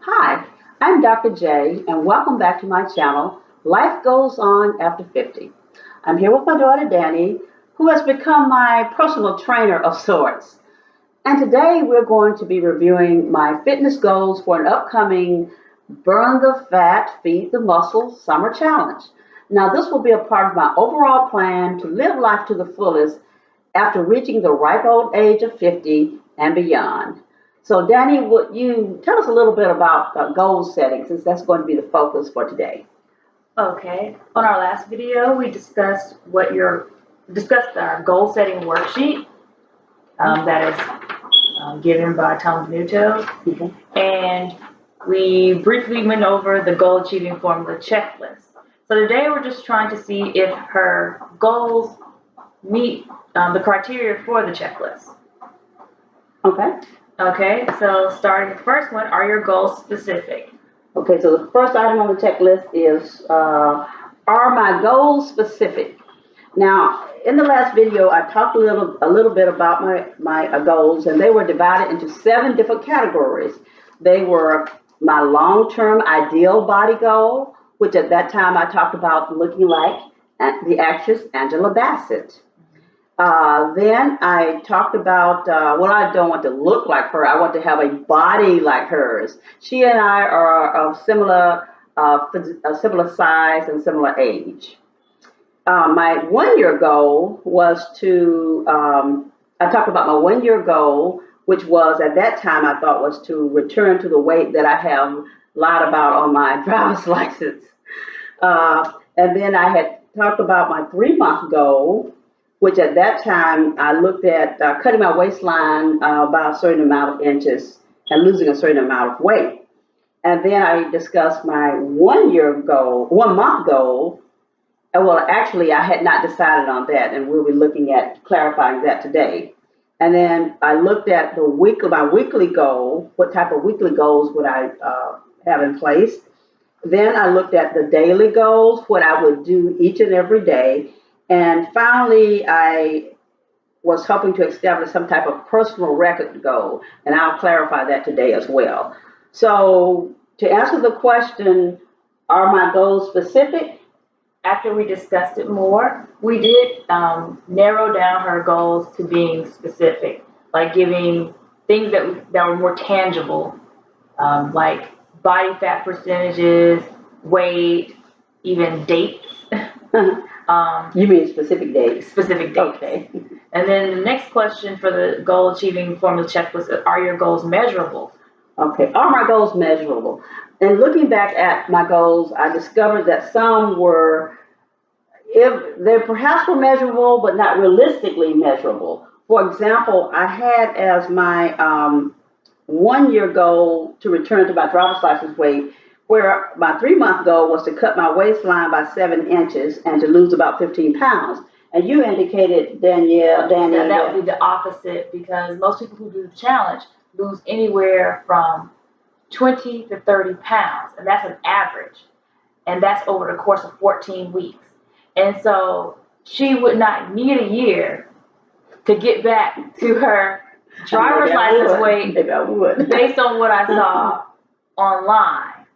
Hi, I'm Dr. J, and welcome back to my channel, Life Goes On After 50. I'm here with my daughter Danny, who has become my personal trainer of sorts. And today we're going to be reviewing my fitness goals for an upcoming Burn the Fat, Feed the Muscle Summer Challenge. Now, this will be a part of my overall plan to live life to the fullest after reaching the ripe old age of 50 and beyond. So, Danny, would you tell us a little bit about goal setting, since that's going to be the focus for today? Okay. On our last video, we discussed our goal setting worksheet that is given by Tom Venuto, and we briefly went over the goal achieving formula checklist. So today we're just trying to see if her goals meet the criteria for the checklist. Okay. Okay, so starting with the first one, are your goals specific? Okay, so the first item on the checklist is, are my goals specific? Now, in the last video, I talked a little bit about my goals, and they were divided into 7 different categories. They were my long-term ideal body goal, which at that time I talked about looking like the actress Angela Bassett. Then I talked about, well, I don't want to look like her. I want to have a body like hers. She and I are of similar size and similar age. My 1-year goal was to, I talked about my 1-year goal, which was at that time I thought was to return to the weight that I have lied about on my driver's license. And then I had talked about my 3-month goal, which at that time I looked at cutting my waistline by a certain amount of inches and losing a certain amount of weight. And then I discussed my 1-year goal, 1-month goal. And well, actually, I had not decided on that, and we'll be looking at clarifying that today. And then I looked at my weekly goal. What type of weekly goals would I have in place? Then I looked at the daily goals, what I would do each and every day. And finally, I was hoping to establish some type of personal record goal, and I'll clarify that today as well. So to answer the question, are my goals specific? After we discussed it more, we did narrow down her goals to being specific, like giving things that were more tangible, like body fat percentages, weight, even dates. You mean specific dates? Specific dates. Okay. And then the next question for the goal achieving formula checklist: are your goals measurable? Okay. Are my goals measurable? And looking back at my goals, I discovered that some were, if they perhaps were measurable, but not realistically measurable. For example, I had as my 1-year goal to return to my driver's license weight, where my 3-month goal was to cut my waistline by 7 inches and to lose about 15 pounds. And you indicated, Danielle, that would be the opposite, because most people who do the challenge lose anywhere from 20 to 30 pounds, and that's an average, and that's over the course of 14 weeks. And so she would not need a year to get back to her driver's license weight based on what I saw online,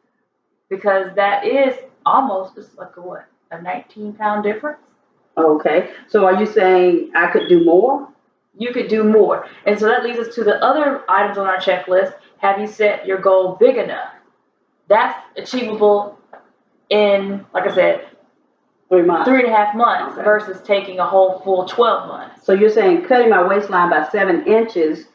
because that is almost just like a 19-pound difference. Okay, so are you saying I could do more? You could do more. And so that leads us to the other items on our checklist. Have you set your goal big enough? That's achievable in, like I said, 3 months. 3.5 months, okay, versus taking a whole full 12 months. So you're saying cutting my waistline by 7 inches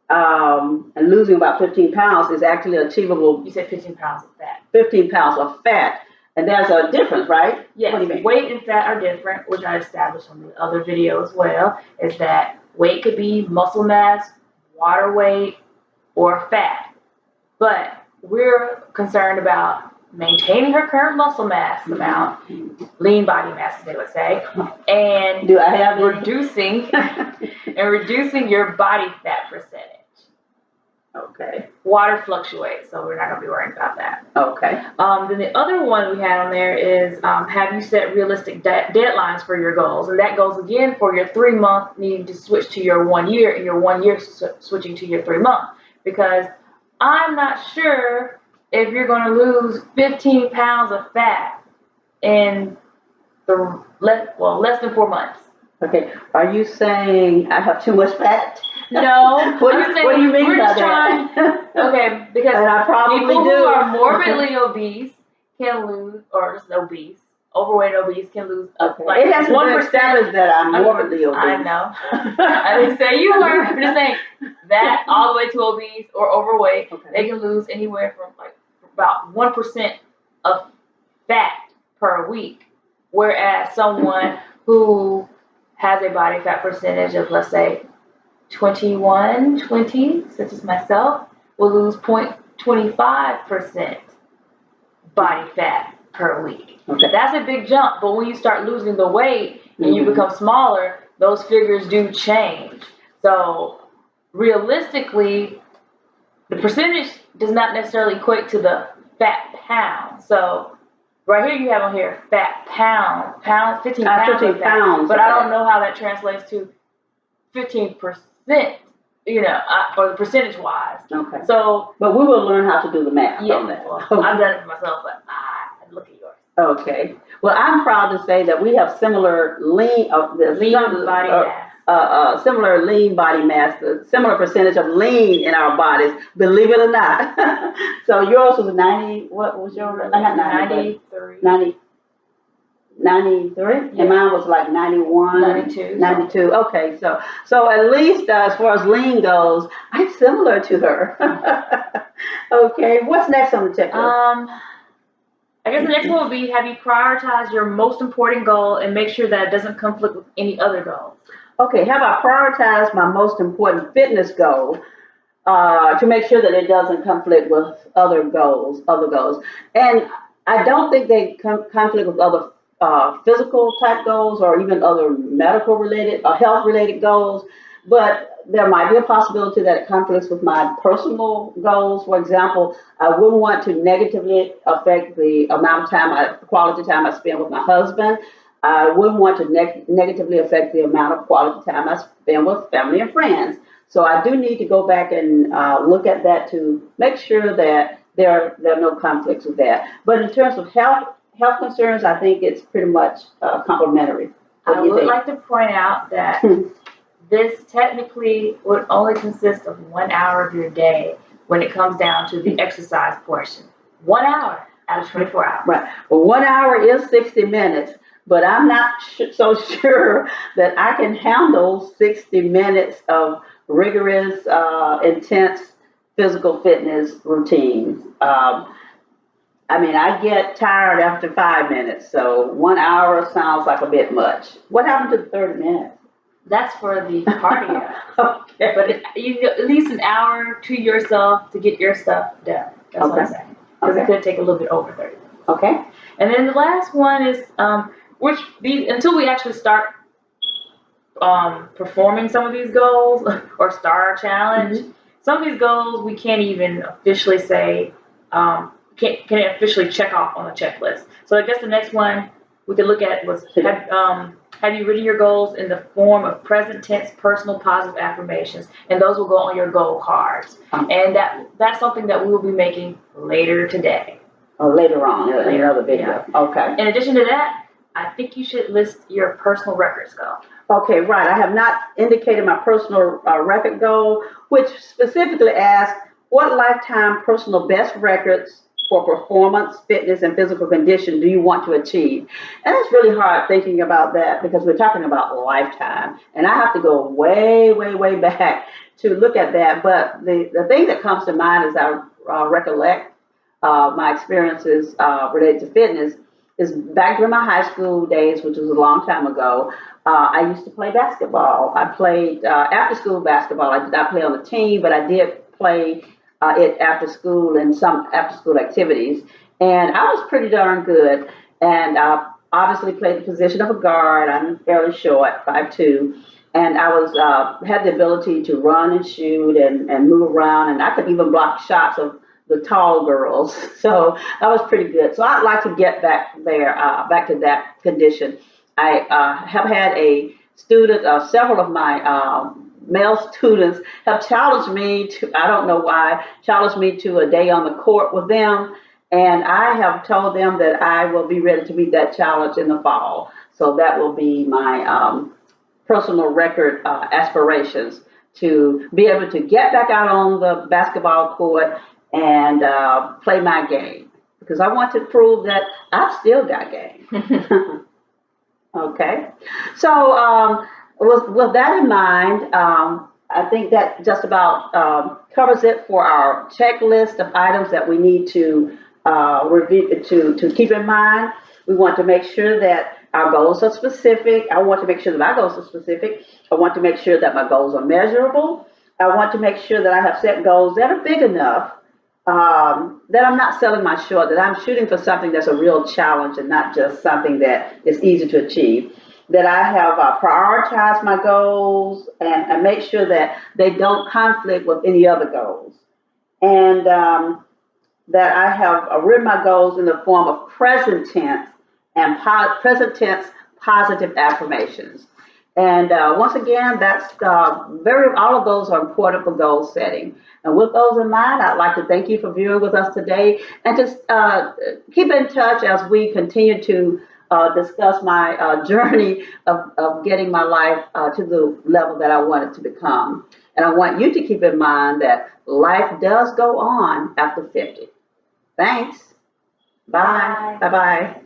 and losing about 15 pounds is actually achievable? You said 15 pounds of fat. 15 pounds of fat. And there's a difference, right? Yes, what do you mean? Weight and fat are different, which I established on the other video as well, is that weight could be muscle mass, water weight, or fat. But we're concerned about maintaining her current muscle mass amount, lean body mass, they would say, and do I have reducing your body fat percentage. Okay. Water fluctuates, so we're not going to be worrying about that. Okay. Then the other one we had on there is, have you set realistic deadlines for your goals? And that goes again for your 3-month needing to switch to your 1 year, and your 1 year switching to your 3 month. Because I'm not sure if you're going to lose 15 pounds of fat in less than 4 months. Okay, are you saying I have too much fat? No. what do you mean by that? Okay, because and I probably people do. who are morbidly obese can lose, or just obese, overweight obese can lose it has 1% that I'm morbidly obese. I know. I didn't say you were. I'm just saying that all the way to obese or overweight, they can lose anywhere from like about 1% of fat per week, whereas someone who has a body fat percentage of, let's say, 20, such as myself, will lose 0.25% body fat per week. Okay. That's a big jump, but when you start losing the weight and you become smaller, those figures do change. So realistically, the percentage does not necessarily equate to the fat pound. So right here you have on here fat pounds, 15 pounds. 15 pounds. But I don't know how that translates to 15%, or the percentage wise. Okay. So, but we will learn how to do the math on that. Well, I've done it for myself, but look at yours. Okay. Well, I'm proud to say that we have similar lean body mass. Similar lean body mass, similar percentage of lean in our bodies, believe it or not. So yours was 90, what was yours? 93. 93, and mine was like 91, 92. Okay, so at least as far as lean goes, I'm similar to her. Okay, what's next on the checklist? I guess the next one would be, have you prioritized your most important goal and make sure that it doesn't conflict with any other goals? Okay, have I prioritized my most important fitness goal to make sure that it doesn't conflict with other goals? And I don't think they conflict with other physical type goals or even other medical related or health related goals, but there might be a possibility that it conflicts with my personal goals. For example, I wouldn't want to negatively affect the amount of quality time I spend with my husband. I wouldn't want to negatively affect the amount of quality time I spend with family and friends. So I do need to go back and look at that to make sure that there are no conflicts with that. But in terms of health concerns, I think it's pretty much complementary. I would like to point out that this technically would only consist of 1 hour of your day when it comes down to the exercise portion. 1 hour out of 24 hours. Right. Well, 1 hour is 60 minutes, but I'm not so sure that I can handle 60 minutes of rigorous, intense physical fitness routines. I mean, I get tired after 5 minutes, so 1 hour sounds like a bit much. What happened to the 30 minutes? That's for the cardio. Okay. But you need at least an hour to yourself to get your stuff done. That's what I'm saying. Because it could take a little bit over 30 minutes. Okay. And then the last one is, until we actually start performing some of these goals or start our challenge, some of these goals we can't even officially say, can't officially check off on the checklist. So I guess the next one we could look at was, have you written your goals in the form of present tense personal positive affirmations? And those will go on your goal cards. And that's something that we will be making later today. Or later on in another video. Yeah. Okay. In addition to that, I think you should list your personal records goal. Okay, right. I have not indicated my personal record goal, which specifically asks what lifetime personal best records for performance, fitness, and physical condition do you want to achieve? And it's really hard thinking about that because we're talking about lifetime. And I have to go way, way, way back to look at that. But the thing that comes to mind as I recollect my experiences related to fitness is back during my high school days, which was a long time ago. I used to play basketball. I played after school basketball. I did not play on the team, but I did play it after school and some after school activities. And I was pretty darn good. And obviously played the position of a guard. I'm fairly short, 5'2". And I had the ability to run and shoot and move around. And I could even block shots of the tall girls. So that was pretty good. So I'd like to get back there, back to that condition. I have had a student, several of my male students have challenged me to, I don't know why, challenged me to a day on the court with them. And I have told them that I will be ready to meet that challenge in the fall. So that will be my personal record aspirations, to be able to get back out on the basketball court and play my game, because I want to prove that I've still got game. Okay, so with that in mind, I think that just about covers it for our checklist of items that we need to review, to keep in mind. We want to make sure that our goals are specific. I want to make sure that my goals are specific. I want to make sure that my goals are measurable. I want to make sure that I have set goals that are big enough, that I'm not selling my short, that I'm shooting for something that's a real challenge and not just something that is easy to achieve. That I have prioritized my goals and make sure that they don't conflict with any other goals. And that I have written my goals in the form of present tense and present tense positive affirmations. And once again, that's all of those are important for goal setting. And with those in mind, I'd like to thank you for viewing with us today, and just keep in touch as we continue to discuss my journey of getting my life to the level that I want it to become. And I want you to keep in mind that life does go on after 50. Thanks. Bye. Bye-bye.